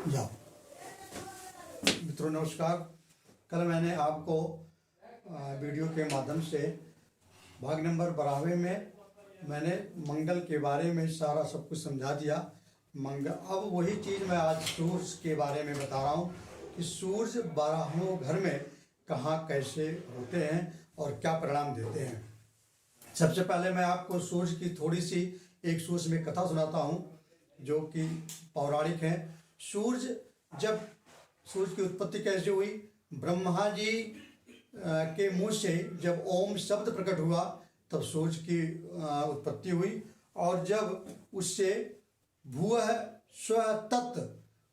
जाओ। मित्रों नमस्कार। कल मैंने आपको वीडियो के माध्यम से भाग नंबर 12 में मैंने मंगल के बारे में सारा सब कुछ समझा दिया। अब वही चीज़ मैं आज सूर्य के बारे में बता रहा हूँ कि सूर्य 12वें घर में कहाँ कैसे होते हैं और क्या परिणाम देते हैं। सबसे पहले मैं आपको सूर्य की थोड़ी सी एक सूर्य में कथा सुनाता हूँ जो कि पौराणिक है। जब सूर्य की उत्पत्ति कैसे हुई, ब्रह्मा जी के मुंह से जब ओम शब्द प्रकट हुआ तब सूर्य की उत्पत्ति हुई। और जब उससे भुवः स्वः तत्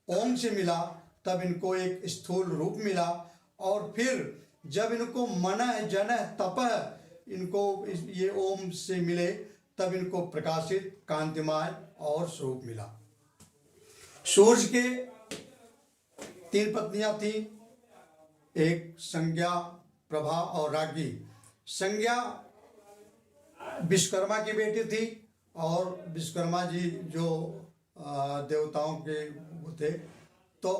ओम से मिला तब इनको एक स्थूल रूप मिला। और फिर जब इनको मनः जनः तपः इनको ये ओम से मिले तब इनको प्रकाशित कांतिमय और स्वरूप मिला। सूर्य के 3 पत्नियां थी, एक संज्ञा, प्रभा और राज्ञी। संज्ञा विश्वकर्मा की बेटी थी और विश्वकर्मा जी जो देवताओं के वो थे। तो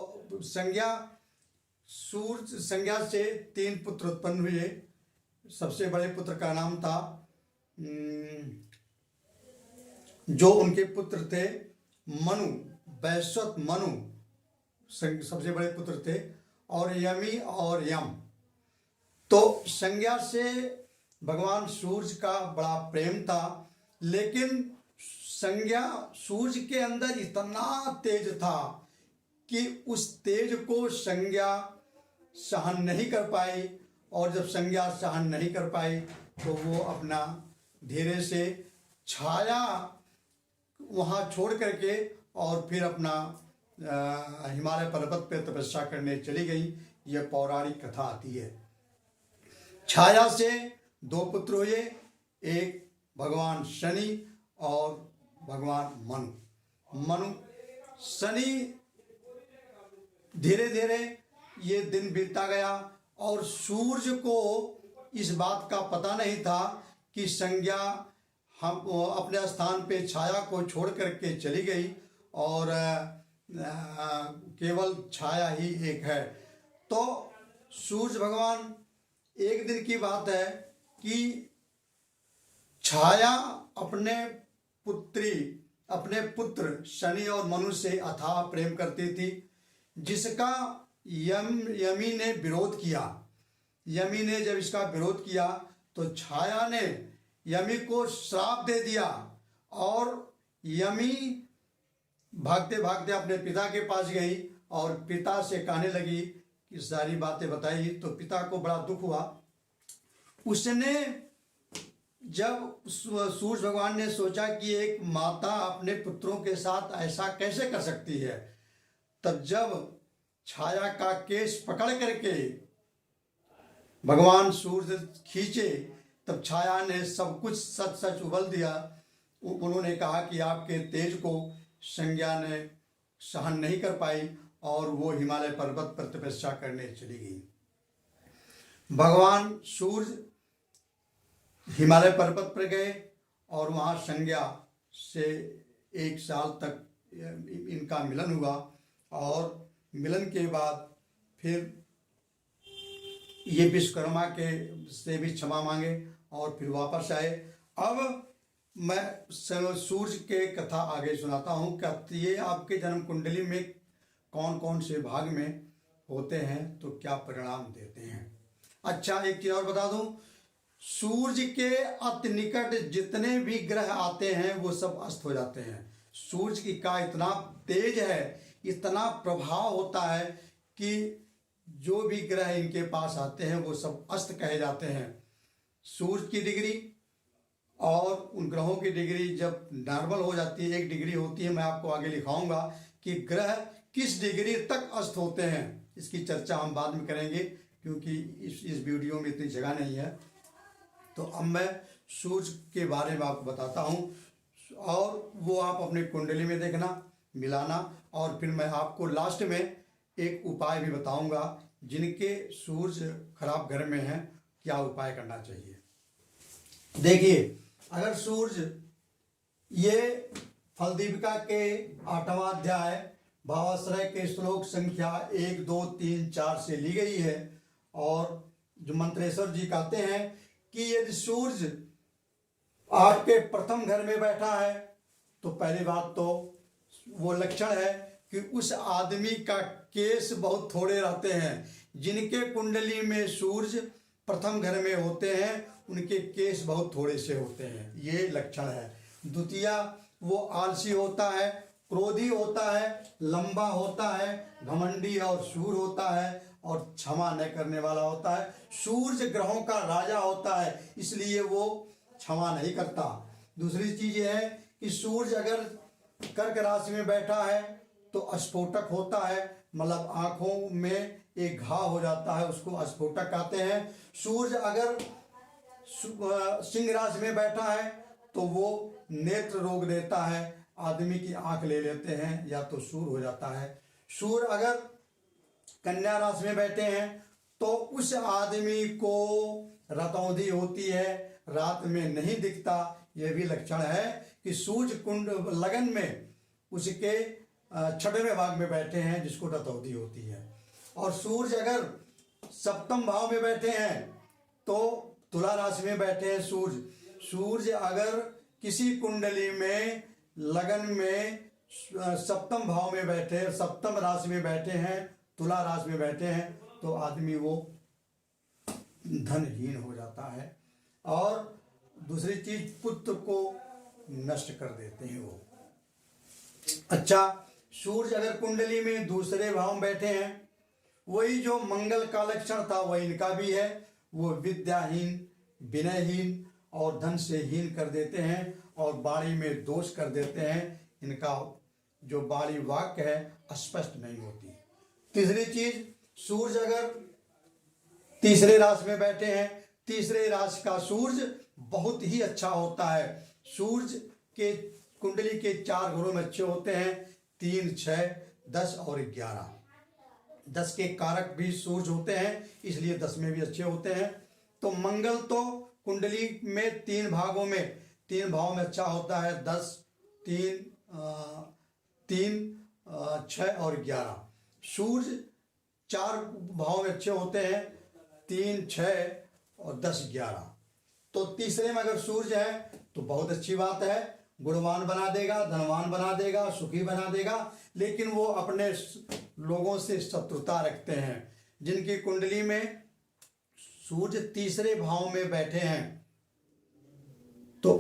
संज्ञा से 3 पुत्र उत्पन्न हुए। सबसे बड़े पुत्र का नाम था जो उनके पुत्र थे मनु, वैश्वत मनु सबसे बड़े पुत्र थे, और यमी और यम। तो संज्ञा से भगवान सूर्य का बड़ा प्रेम था, लेकिन संज्ञा सूर्य के अंदर इतना तेज था कि उस तेज को संज्ञा सहन नहीं कर पाई। और जब संज्ञा सहन नहीं कर पाई तो वो अपना धीरे से छाया वहाँ छोड़ करके और फिर अपना हिमालय पर्वत पे तपस्या करने चली गई। यह पौराणिक कथा आती है। छाया से 2 पुत्र हुए, एक भगवान शनि और भगवान मनु। शनि धीरे धीरे ये दिन बीतता गया और सूर्य को इस बात का पता नहीं था कि संज्ञा हम अपने स्थान पे छाया को छोड़ करके चली गई और केवल छाया ही एक है। तो सूर्य भगवान, एक दिन की बात है कि छाया अपने पुत्र शनि और मनु से अथाह प्रेम करती थी, जिसका यमी ने विरोध किया। यमी ने जब इसका विरोध किया तो छाया ने यमी को श्राप दे दिया और यमी भागते भागते अपने पिता के पास गई और पिता से कहने लगी कि सारी बातें बताई। तो पिता को बड़ा दुख हुआ। उसने जब सूर्य भगवान ने सोचा कि एक माता अपने पुत्रों के साथ ऐसा कैसे कर सकती है, तब जब छाया का केस पकड़ करके भगवान सूर्य खींचे तब छाया ने सब कुछ सच सच उगल दिया। उन्होंने कहा कि आपके तेज को संज्ञा ने सहन नहीं कर पाई और वो हिमालय पर्वत पर तपस्या करने चली गई। भगवान सूर्य हिमालय पर्वत पर गए और वहाँ संज्ञा से 1 साल तक इनका मिलन हुआ और मिलन के बाद फिर ये विश्वकर्मा के से भी क्षमा मांगे और फिर वापस आए। अब मैं सूर्य के कथा आगे सुनाता हूँ। कि ये आपके जन्म कुंडली में कौन कौन से भाग में होते हैं तो क्या परिणाम देते हैं। अच्छा, एक चीज और बता दूं, सूर्य के अति निकट जितने भी ग्रह आते हैं वो सब अस्त हो जाते हैं। सूर्य का इतना तेज है, इतना प्रभाव होता है कि जो भी ग्रह इनके पास आते हैं वो सब अस्त कहे जाते हैं। सूर्य की डिग्री और उन ग्रहों की डिग्री जब नॉर्मल हो जाती है, 1 डिग्री होती है, मैं आपको आगे लिखाऊंगा कि ग्रह किस डिग्री तक अस्त होते हैं। इसकी चर्चा हम बाद में करेंगे क्योंकि इस वीडियो में इतनी जगह नहीं है। तो अब मैं सूर्य के बारे में आपको बताता हूँ और वो आप अपने कुंडली में देखना, मिलाना, और फिर मैं आपको लास्ट में एक उपाय भी बताऊंगा जिनके सूर्य खराब घर में है क्या उपाय करना चाहिए। देखिए, अगर सूर्य ये फलदीपिका के 8वां अध्याय भावाश्रय के श्लोक संख्या 1, 2, 3, 4 से ली गई है। और जो मंत्रेश्वर जी कहते हैं कि यदि सूर्य आपके प्रथम घर में बैठा है तो पहली बात तो वो लक्षण है कि उस आदमी का केस बहुत थोड़े रहते हैं। जिनके कुंडली में सूर्य प्रथम घर में होते हैं उनके केस बहुत थोड़े से होते हैं, ये लक्षण है। द्वितीय, वो आलसी होता है, क्रोधी होता है, लंबा होता है, घमंडी और शूर होता है और क्षमा न करने वाला होता है। सूर्य ग्रहों का राजा होता है, इसलिए वो क्षमा नहीं करता। दूसरी चीज है कि सूर्य अगर कर्क राशि में बैठा है तो स्फोटक होता है, मतलब आंखों में एक घाव हो जाता है, उसको स्फोटक कहते हैं। सूर्य अगर सिंह राशि में बैठा है तो वो नेत्र रोग देता है, आदमी की आंख ले लेते हैं या तो सूर हो जाता है। सूर्य अगर कन्या राशि में बैठे हैं तो उस आदमी को रतौंधी होती है, रात में नहीं दिखता। यह भी लक्षण है कि सूर्य कुंड लगन में उसके छठवें भाग में बैठे हैं जिसको रतौंधी होती है। और सूर्य अगर सप्तम भाव में बैठे हैं तो तुला राशि में बैठे हैं सूर्य अगर किसी कुंडली में लगन में सप्तम भाव में बैठे, सप्तम राशि में बैठे हैं, तुला राशि में बैठे हैं तो आदमी वो धनहीन हो जाता है। और दूसरी चीज, पुत्र को नष्ट कर देते हैं वो। अच्छा, सूर्य अगर कुंडली में दूसरे भाव में बैठे हैं, वही जो मंगल का लक्षण था वही इनका भी है, वो विद्याहीन, विनयहीन और धन से हीन कर देते हैं और वाणी में दोष कर देते हैं। इनका जो वाणी वाक्य है स्पष्ट नहीं होती। तीसरी चीज, सूर्य अगर तीसरे राशि में बैठे हैं, तीसरे राशि का सूर्य बहुत ही अच्छा होता है। सूर्य के कुंडली के 4 घरों में अच्छे होते हैं, 3, 6, 10 और 11। 10 के कारक भी सूर्य होते हैं, इसलिए 10 में भी अच्छे होते हैं। तो मंगल तो कुंडली में 3 भागों में 3 भाव में अच्छा होता है, 10, 3, 6 और 11। सूर्य 4 भाव में अच्छे होते हैं, 3, 6 और 10, 11। तो तीसरे में अगर सूर्य है तो बहुत अच्छी बात है, गुणवान बना देगा, धनवान बना देगा, सुखी बना देगा। लेकिन वो अपने लोगों से शत्रुता रखते हैं। जिनकी कुंडली में सूर्य तीसरे भाव में बैठे हैं तो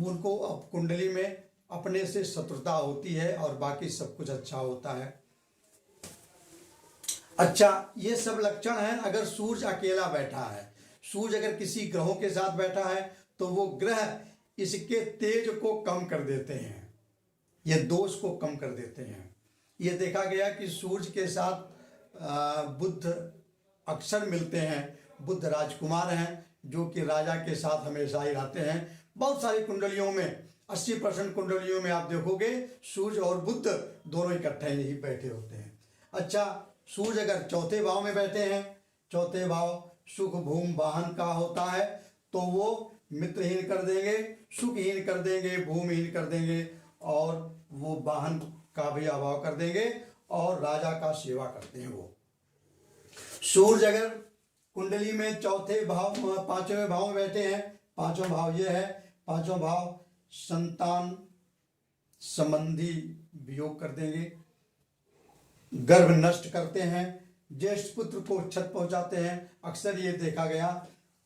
उनको अब कुंडली में अपने से शत्रुता होती है और बाकी सब कुछ अच्छा होता है। अच्छा, ये सब लक्षण है अगर सूर्य अकेला बैठा है। सूर्य अगर किसी ग्रहों के साथ बैठा है तो वो ग्रह इसके तेज को कम कर देते हैं, ये दोष को कम कर देते हैं। ये देखा गया कि सूर्य के साथ बुध अक्सर मिलते हैं। बुध राजकुमार हैं जो कि राजा के साथ हमेशा ही रहते हैं। बहुत सारी कुंडलियों में 80% कुंडलियों में आप देखोगे सूर्य और बुध दोनों इकट्ठे ही बैठे होते हैं। अच्छा, सूर्य अगर चौथे भाव में बैठे हैं, चौथे भाव सुख भूम वाहन का होता है, तो वो मित्रहीन कर देंगे, सुखहीन कर देंगे, भूमिहीन कर देंगे और वो वाहन का भी अभाव कर देंगे और राजा का सेवा करते हैं वो। सूर्य अगर कुंडली में चौथे भाव 5वें भाव में बैठे हैं, 5वां भाव ये है, 5वां भाव संतान संबंधी वियोग कर देंगे, गर्भ नष्ट करते हैं, ज्येष्ठ पुत्र को क्षत पहुंचाते हैं। अक्सर ये देखा गया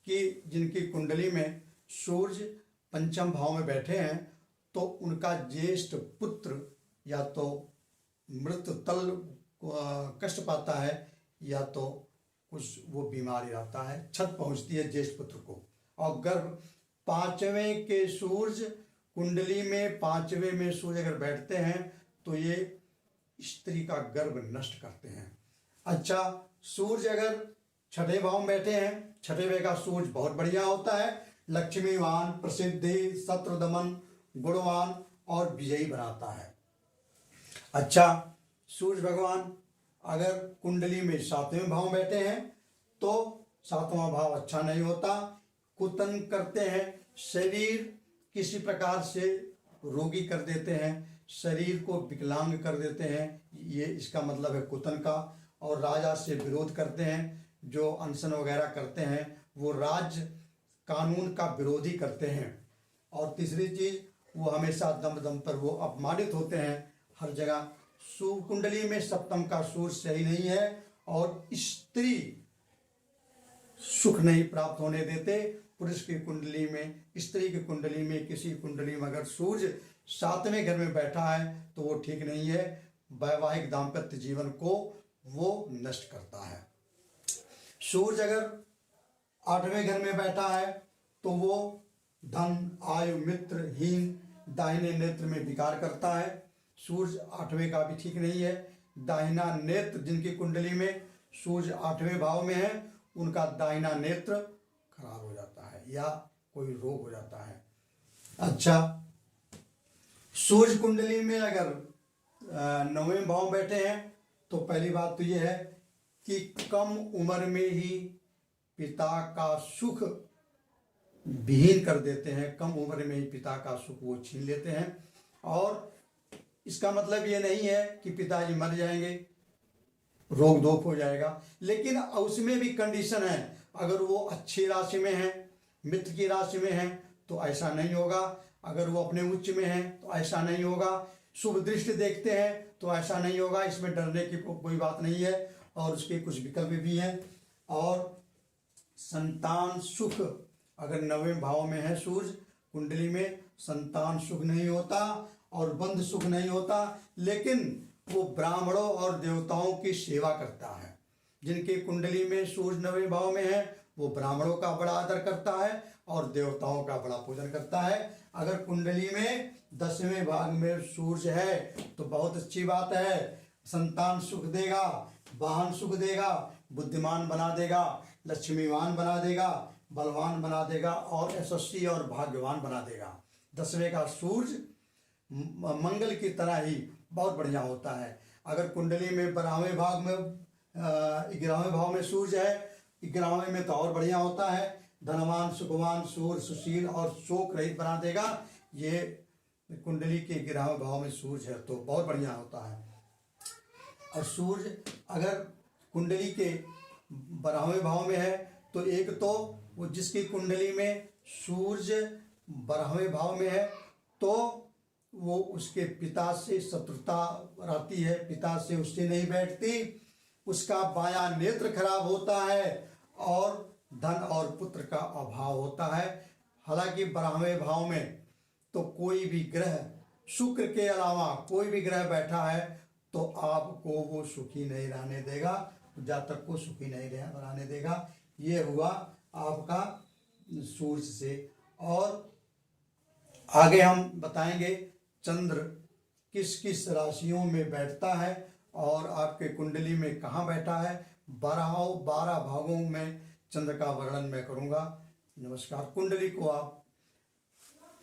कि जिनकी कुंडली में सूर्य 5म भाव में बैठे हैं तो उनका ज्येष्ठ पुत्र या तो मृत तल कष्ट पाता है या तो कुछ वो बीमारी रहता है, क्षत पहुंचती है ज्येष्ठ पुत्र को। और गर्भ 5वें के सूर्य कुंडली में 5वें में सूर्य अगर बैठते हैं तो ये स्त्री का गर्भ नष्ट करते हैं। अच्छा, सूर्य अगर 6ठे भाव में बैठे हैं, 6ठे भाव का सूर्य बहुत बढ़िया होता है, लक्ष्मीवान, प्रसिद्धि, शत्रु दमन, गुणवान और विजयी बनाता है। अच्छा, सूर्य भगवान अगर कुंडली में 7वें भाव में बैठे हैं तो 7वां भाव अच्छा नहीं होता, कुतन करते हैं, शरीर किसी प्रकार से रोगी कर देते हैं, शरीर को विकलांग कर देते हैं, ये इसका मतलब है कुतन का। और राजा से विरोध करते हैं, जो अनशन वगैरह करते हैं वो राज्य कानून का विरोधी करते हैं। और तीसरी चीज, वो हमेशा दम दम पर वो अपमानित होते हैं हर जगह। कुंडली में सप्तम का सूर्य सही नहीं है और स्त्री सुख नहीं प्राप्त होने देते। पुरुष की कुंडली में, स्त्री की कुंडली में, किसी कुंडली में अगर सूर्य 7वें घर में बैठा है तो वो ठीक नहीं है, वैवाहिक दाम्पत्य जीवन को वो नष्ट करता है। सूर्य अगर 8वें घर में बैठा है तो वो धन, आयु, मित्र, हीन, दाहिने नेत्र में विकार करता है। सूर्य 8वें का भी ठीक नहीं है। दाहिना नेत्र, जिनकी कुंडली में सूर्य 8वें भाव में है, उनका दाहिना नेत्र खराब हो जाता है या कोई रोग हो जाता है। अच्छा, सूर्य कुंडली में अगर 9वें भाव बैठे हैं तो पहली बात तो यह है कि कम उम्र में ही पिता का सुख विहीन कर देते हैं, कम उम्र में ही पिता का सुख वो छीन लेते हैं। और इसका मतलब ये नहीं है कि पिताजी मर जाएंगे, रोग धोक हो जाएगा, लेकिन उसमें भी कंडीशन है। अगर वो अच्छी राशि में है, मित्र की राशि में है तो ऐसा नहीं होगा। अगर वो अपने उच्च में है तो ऐसा नहीं होगा। शुभ दृष्टि देखते हैं तो ऐसा नहीं होगा। इसमें डरने की कोई बात नहीं है और उसके कुछ विकल्प भी हैं। और संतान सुख, अगर 9वें भाव में है सूर्य कुंडली में, संतान सुख नहीं होता और बंध सुख नहीं होता, लेकिन वो ब्राह्मणों और देवताओं की सेवा करता है। जिनकी कुंडली में सूर्य 9वें भाव में है वो ब्राह्मणों का बड़ा आदर करता है और देवताओं का बड़ा पूजन करता है। अगर कुंडली में 10वें भाग में सूर्य है तो बहुत अच्छी बात है, संतान सुख देगा, वाहन सुख देगा, बुद्धिमान बना देगा, लक्ष्मीवान बना देगा, बलवान बना देगा और यशस्वी और भाग्यवान बना देगा। 10वें का सूर्य मंगल की तरह ही बहुत बढ़िया होता है। अगर कुंडली में 12वें भाग में 11वें भाव में सूर्य है, 11वें में तो और बढ़िया होता है। धनवान, सुखवान, सूर्य सुशील और शोक रहित बना देगा। ये कुंडली के 11वें भाव में सूर्य है तो बहुत बढ़िया होता है। और सूर्य अगर कुंडली के 12वें भाव में है तो एक तो वो जिसकी कुंडली में सूर्य 12वें भाव में है तो वो उसके पिता से शत्रुता रहती है, पिता से उससे नहीं बैठती, उसका बायां नेत्र खराब होता है और धन और पुत्र का अभाव होता है। हालांकि 12वें भाव में तो कोई भी ग्रह, शुक्र के अलावा कोई भी ग्रह बैठा है तो आपको वो सुखी नहीं रहने देगा, जातक को सुखी नहीं रहने देगा। ये हुआ आपका सूर्य से। और आगे हम बताएंगे चंद्र किस किस राशियों में बैठता है और आपके कुंडली में कहाँ बैठा है। 12 भागों में चंद्र का वर्णन मैं करूँगा। नमस्कार। कुंडली को आप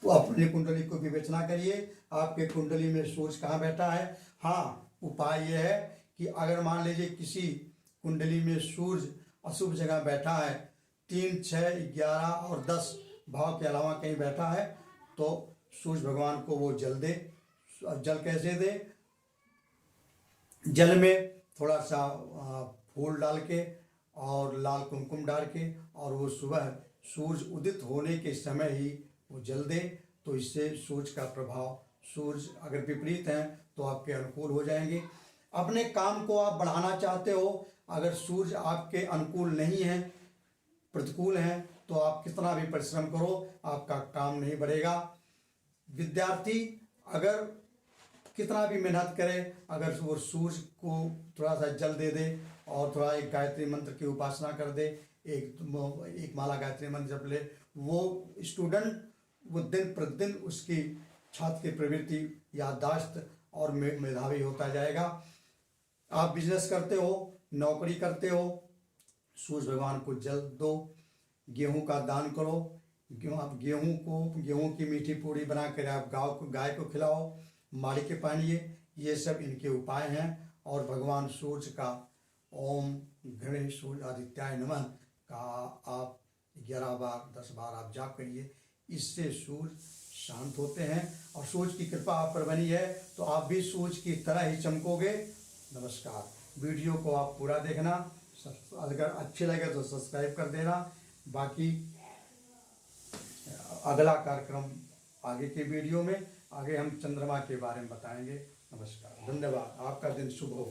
अपनी कुंडली को विवेचना करिए, आपके कुंडली में सूर्य कहाँ बैठा है। हाँ, उपाय यह है कि अगर मान लीजिए किसी कुंडली में सूर्य अशुभ जगह बैठा है, 3, 6, 11 और 10 भाव के अलावा कहीं बैठा है तो सूर्य भगवान को वो जल दे। जल कैसे दे? जल में थोड़ा सा फूल डाल के और लाल कुमकुम डाल के और वो सुबह सूर्य उदित होने के समय ही वो जल दे, तो इससे सूर्य का प्रभाव, सूर्य अगर विपरीत हैं तो आपके अनुकूल हो जाएंगे। अपने काम को आप बढ़ाना चाहते हो, अगर सूर्य आपके अनुकूल नहीं है, प्रतिकूल हैं, तो आप कितना भी परिश्रम करो आपका काम नहीं बढ़ेगा। विद्यार्थी अगर कितना भी मेहनत करे, अगर वो सूर्य को थोड़ा सा जल दे दे और थोड़ा एक गायत्री मंत्र की उपासना कर दे, एक माला गायत्री मंत्र जप ले, वो स्टूडेंट वो दिन प्रतिदिन उसकी छात्र की प्रवृत्ति, याददाश्त और मेधावी होता जाएगा। आप बिजनेस करते हो, नौकरी करते हो, सूर्य भगवान को जल दो, गेहूं का दान करो, आप गेहूं की मीठी पूड़ी बना कर आप गाय को खिलाओ, माड़ी के पहनिए। ये सब इनके उपाय हैं। और भगवान सूर्य का ओम गणेश सूर्य आदित्याय नमः का आप 11 बार 10 बार आप जाप करिए। इससे सूर्य शांत होते हैं और सूरज की कृपा आप पर बनी है तो आप भी सूरज की तरह ही चमकोगे। नमस्कार। वीडियो को आप पूरा देखना, अगर अच्छे लगे तो सब्सक्राइब कर देना। बाकी अगला कार्यक्रम आगे के वीडियो में आगे हम चंद्रमा के बारे में बताएंगे। नमस्कार, धन्यवाद। आपका दिन शुभ हो।